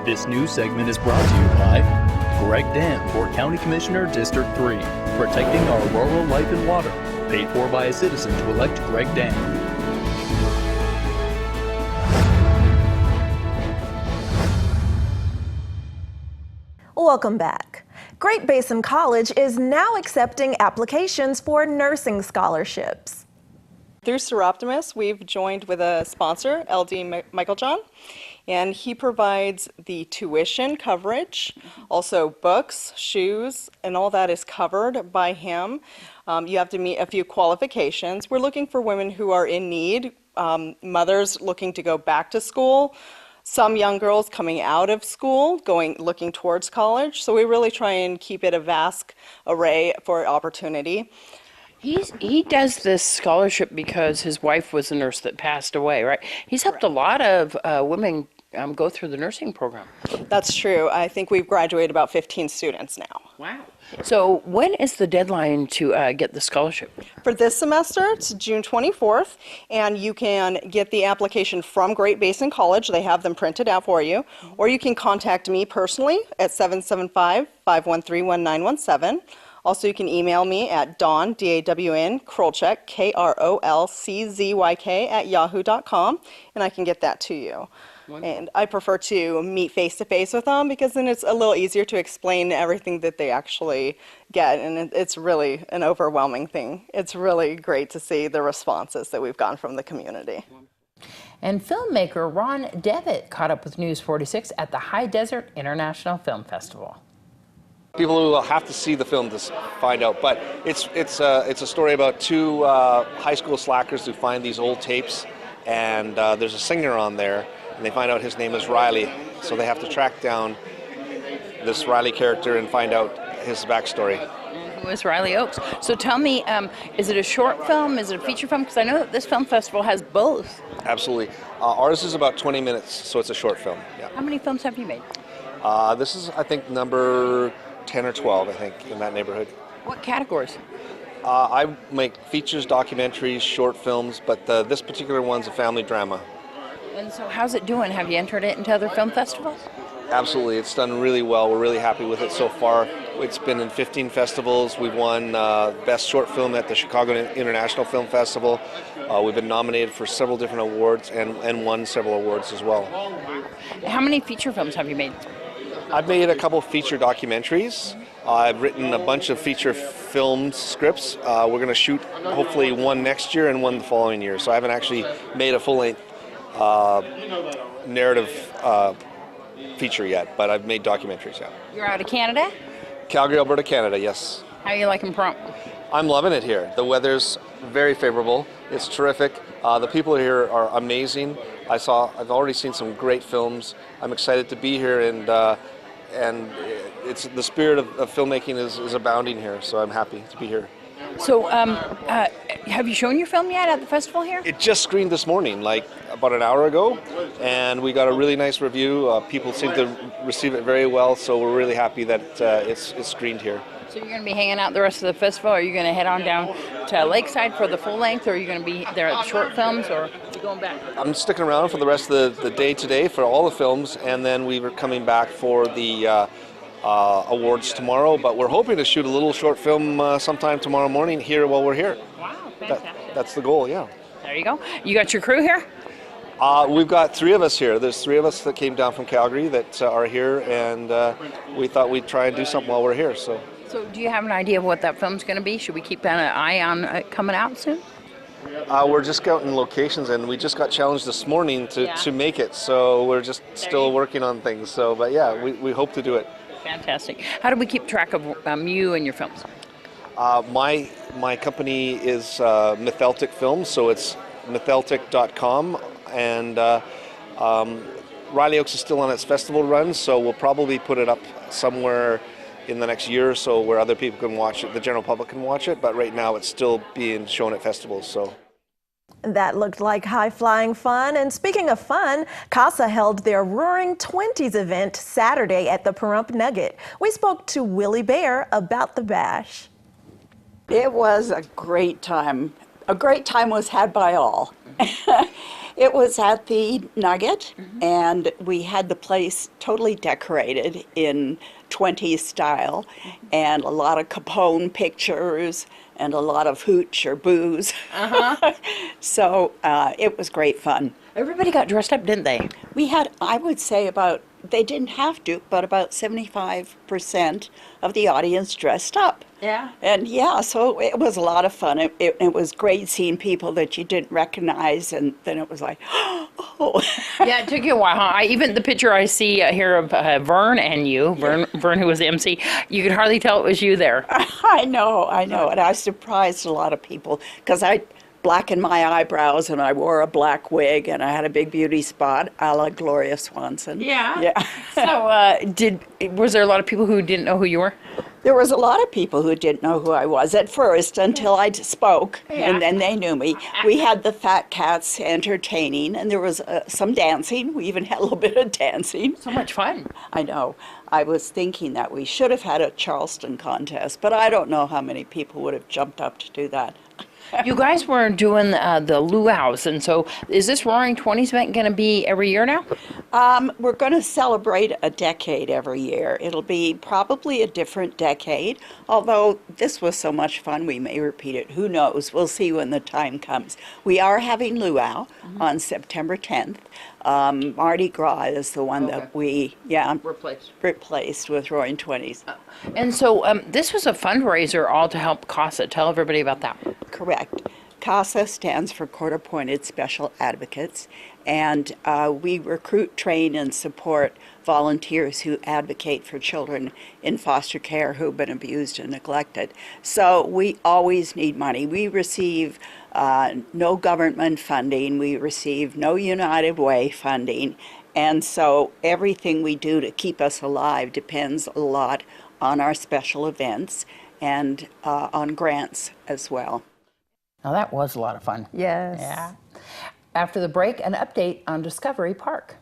This news segment is brought to you by Greg Dam for County Commissioner District 3, protecting our rural life and water, paid for by a citizen to elect Greg Dam. Welcome back. Great Basin College is now accepting applications for nursing scholarships. Through Seroptimus, we've joined with a sponsor, LD Michael John, and he provides the tuition coverage, also books, shoes, and all that is covered by him. You have to meet a few qualifications. We're looking for women who are in need, mothers looking to go back to school, some young girls coming out of school, looking towards college. So we really try and keep it a vast array for opportunity. He does this scholarship because his wife was a nurse that passed away, right? He's helped a lot of women go through the nursing program. That's true. I think we've graduated about 15 students now. Wow. So when is the deadline to get the scholarship? For this semester, it's June 24th, and you can get the application from Great Basin College. They have them printed out for you. Or you can contact me personally at 775-513-1917. Also, you can email me at Dawn, D-A-W-N, Krolczyk, K-R-O-L-C-Z-Y-K @yahoo.com, and I can get that to you. Wonderful. And I prefer to meet face-to-face with them because then it's a little easier to explain everything that they actually get, and it's really an overwhelming thing. It's really great to see the responses that we've gotten from the community. And filmmaker Ron Devitt caught up with News 46 at the High Desert International Film Festival. People will have to see the film to find out, but it's a story about two high school slackers who find these old tapes, and there's a singer on there, and they find out his name is Riley, so they have to track down this Riley character and find out his backstory. Who is Riley Oakes? So tell me, is it a short film? Is it a feature film? Because I know that this film festival has both. Absolutely. Ours is about 20 minutes, so it's a short film. Yeah. How many films have you made? This is, I think, number 10 or 12, I think, in that neighborhood. What categories? I make features, documentaries, short films, but this particular one's a family drama. And so how's it doing? Have you entered it into other film festivals? Absolutely. It's done really well. We're really happy with it so far. It's been in 15 festivals. We've won Best Short Film at the Chicago International Film Festival. We've been nominated for several different awards and won several awards as well. How many feature films have you made? I've made a couple feature documentaries. I've written a bunch of feature film scripts. We're going to shoot hopefully one next year and one the following year. So I haven't actually made a full-length narrative feature yet, but I've made documentaries, yeah. You're out of Canada? Calgary, Alberta, Canada, yes. How are you liking Pahrump? I'm loving it here. The weather's very favorable. It's terrific. The people here are amazing. I've already seen some great films. I'm excited to be here, and it's the spirit of filmmaking is abounding here, so I'm happy to be here. So have you shown your film yet at the festival here? It just screened this morning, like about an hour ago, and we got a really nice review. People seem to receive it very well, so we're really happy that it's screened here. So you're going to be hanging out the rest of the festival, or are you going to head on down to Lakeside for the full length, or are you going to be there at the short films, or are you going back? I'm sticking around for the rest of the day today for all the films, and then we were coming back for the awards tomorrow, but we're hoping to shoot a little short film sometime tomorrow morning here while we're here. Wow, fantastic. That's the goal, yeah. There you go. You got your crew here? We've got 3 of us here. There's 3 of us that came down from Calgary that are here, and we thought we'd try and do something while we're here. So do you have an idea of what that film's going to be? Should we keep an eye on it coming out soon? We're just scouting locations, and we just got challenged this morning to make it, so we're just still working on things. So, but yeah, we hope to do it. Fantastic. How do we keep track of you and your films? My company is Mytheltic Films, so it's mytheltic.com, and Riley Oakes is still on its festival run, so we'll probably put it up somewhere in the next year or so where other people can watch it, the general public can watch it, but right now it's still being shown at festivals. So. That looked like high-flying fun. And speaking of fun, CASA held their Roaring Twenties event Saturday at the Pahrump Nugget. We spoke to Willie Bear about the bash. It was a great time. A great time was had by all. It was at the Nugget, and we had the place totally decorated in 20s style, and a lot of Capone pictures, and a lot of hooch or booze. So it was great fun. Everybody got dressed up, didn't they? We had, I would say they didn't have to, but about 75% of the audience dressed up. Yeah. And yeah, so it was a lot of fun. It was great seeing people that you didn't recognize, and then it was like, oh. Yeah, it took you a while, huh? Even the picture I see here of Vern and you, Vern, who was the MC, you could hardly tell it was you there. I know, and I surprised a lot of people because I blackened my eyebrows and I wore a black wig and I had a big beauty spot a la Gloria Swanson. Yeah. So was there a lot of people who didn't know who you were? There was a lot of people who didn't know who I was at first until I spoke, and then they knew me. We had the Fat Cats entertaining, and there was some dancing. We even had a little bit of dancing. So much fun. I know. I was thinking that we should have had a Charleston contest, but I don't know how many people would have jumped up to do that. You guys were doing the luau's, and so is this Roaring Twenties event going to be every year now? We're going to celebrate a decade every year. It'll be probably a different decade, although this was so much fun we may repeat it. Who knows? We'll see when the time comes. We are having luau on September 10th. Mardi Gras is the one that we replaced with Roaring Twenties. And so this was a fundraiser all to help CASA. Tell everybody about that. Correct. CASA stands for Court Appointed Special Advocates, and we recruit, train, and support volunteers who advocate for children in foster care who've been abused and neglected. So we always need money. We receive no government funding. We receive no United Way funding. And so everything we do to keep us alive depends a lot on our special events and on grants as well. Now that was a lot of fun. Yes. Yeah. After the break, an update on Discovery Park.